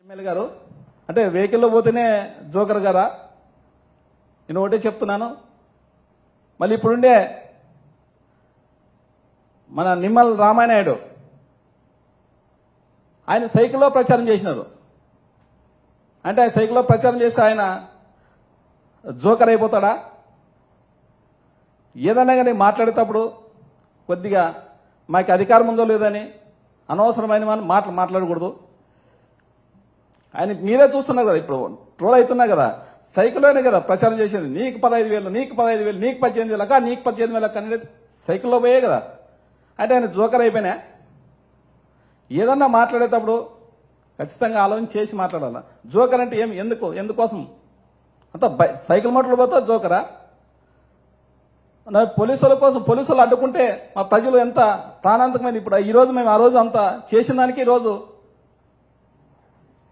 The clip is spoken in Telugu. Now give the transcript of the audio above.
ఎమ్మెల్యే గారు అంటే వెహికల్లో పోతేనే జోకర్ గారా? నేను ఒకటే చెప్తున్నాను. మళ్ళీ ఇప్పుడుండే మన నిమ్మల రామానాయుడు ఆయన సైకిల్లో ప్రచారం చేసినారు. అంటే ఆయన సైకిల్లో ప్రచారం చేస్తే ఆయన జోకర్ అయిపోతాడా? ఏదన్నా కానీ మాట్లాడేటప్పుడు కొద్దిగా మాకు అధికారం ఉందో లేదని అనవసరమైన మాటలు మాట్లాడకూడదు. ఆయన మీరే చూస్తున్నారు కదా, ఇప్పుడు ట్రోల్ అవుతున్నా కదా, సైకిల్లోనే కదా ప్రచారం చేసేది. నీకు 15,000, నీకు 15,000, నీకు 18,000, నీకు 18,000 అనేది సైకిల్లో పోయే కదా. అంటే ఆయన జోకర్ అయిపోయినా. ఏదన్నా మాట్లాడేటప్పుడు ఖచ్చితంగా ఆలోచన చేసి మాట్లాడాల. జోకర్ అంటే ఏమి, ఎందుకోసం అంత సైకిల్ మోటార్లు పోతా జోకరా? పోలీసుల కోసం పోలీసులు అడ్డుకుంటే మా ప్రజలు ఎంత ప్రాణాంతకమైన. ఇప్పుడు ఈ రోజు మేము ఆ రోజు అంతా చేసిన దానికి ఈ రోజు